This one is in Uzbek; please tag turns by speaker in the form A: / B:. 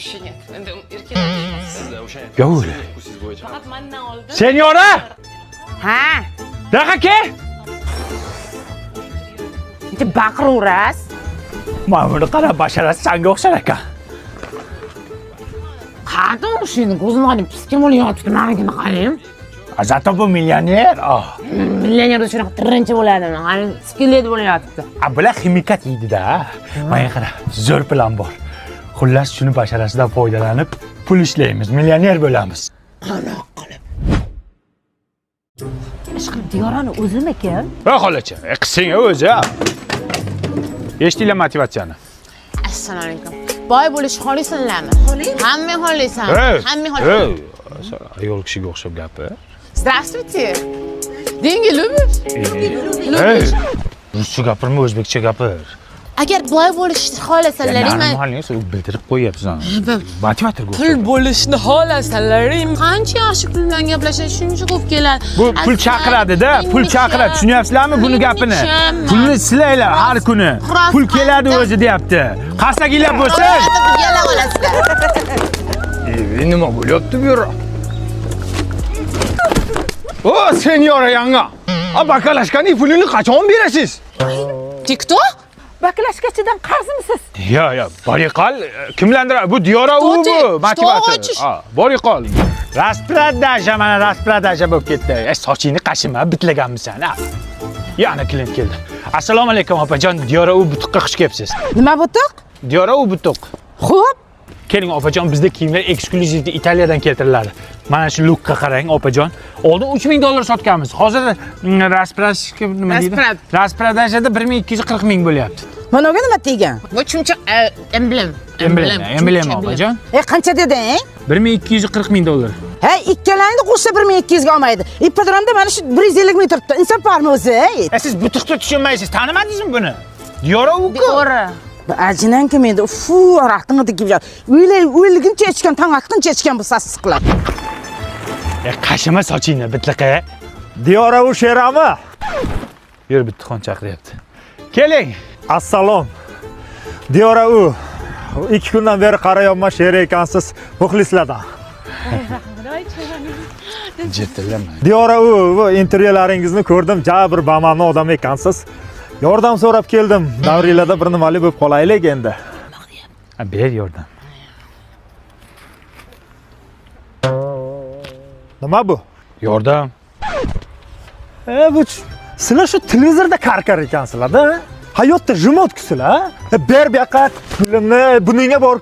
A: Вообще нет. Это erkeklar.
B: Gavur.
A: Faqat mendan oldin.
B: Senyora!
C: Ha,
B: Daqa ke?
C: bitta baqiraverasiz.
B: Mana buni qara, basharasi sanga o'xshar ekan.
C: Qanday o'shini ko'zim olib piskim bo'layotibdi, menga qarang.
B: Zato bu millioner.
C: Millionerda shunaqa tirinchi bo'ladi, qani skelet bo'layotibdi.
B: Bular ximikat yeydi-da. Mana qara, zo'r plan bor. Xullas shuni basharasidan foydalanib pul ishlaymiz, millioner bo'lamiz.
C: Qanoq qilib. Ishqil Diyorani o'zimikan?
B: Va xolacha, qising o'zi. Eshitdinglar motivatsiyani.
A: Assalomu alaykum. Boy bo'lish xohlaysanlarmi? Hamma xohlaysan. Hamma xohlaysan.
B: Ayol kishiga o'xshab gapir.
A: Здравствуйте. Деньги любишь?
B: Любишь? Ruscha gapirma, o'zbekcha gapir.
A: Agar boy bo'lishni xohlasanlaring,
B: Normalni bildirib qo'yapsan. Motivator
A: pul bo'lishni xohlasanlaring, qancha yaxshi pul bilan gaplashish shuncha ko'p keladi.
B: Bu pul chaqiradi-da, pul chaqiradi. Tushunyapsizlarmi buni gapini? Pulni silanglar har kuni. Pul keladi o'zi deyapti. Qasaginglar bo'lsin.
A: Yala olasizlar.
B: Nima bo'lyapti bu yerda? O, senyora yanga. Bakalashkaning pulini qachon berasiz?
A: TikTok?
C: Baklashkachidan qarzimisiz?
B: Yo, boriqol. Kimlandir bu Diyora u bu motivator. Bori qol. Raspradaja, mana raspradaja bo'lib ketdi. Sochingni qashima, bitlaganmisan, ha. Yana klient keldi. Assalomu alaykum opajon, Diyora u butuqqa xush kelibsiz.
C: Nima butuq?
B: Diyora u butuq.
C: Xo'p.
B: Keling opajon, bizda kiyimlar eksklyuziv Italiyadan keltiriladi. Mana shu lookka qarang opajon. Oldin $3000 sotganmiz. Hozir raspradaja nima deydi? Raspradajada 1240 ming bo'lyapti.
C: Mana bu nima degan?
A: Bu chumchuq emblem.
B: Emblem opajon.
C: Qancha deding?
B: $1240 ming.
C: Hey, ikkalangni qo'shsa 1200 ga olmaydi. Ipodromda mana shu 150 ming turibdi. Insof bormi o'zi?
B: Siz butuqni tushunmaysiz. Tanimadingizmi buni? Diyora u-ku.
A: To'g'ri.
C: Bu ajinanki menda raqtingni degib yur. O'yliguncha ichgan, tong atquncha ichgan bu sassiq qiladi.
B: Qashima sochingni bitliqa.
D: Diyora u sherami?
B: Yur bitta xon chaqiryapti. Keling.
D: Assalom. Diyora u 2 kundan beri qarayapman sher ekansiz muxlislardan.
B: Jettilama.
D: Diyora u intervyularingizni ko'rdim, jabr bamamni odam ekansiz. Yordam so'rab keldim. Davringlarda bir nimali bo'lib qolaylik endi.
B: Ber yordam.
D: Nima bu?
B: Yordam.
D: Bu sizlar shu televizorda qarqar ekansizlar-da. Hayotda remote kusizlar. Ber bu yoqqa pulimni buningga bor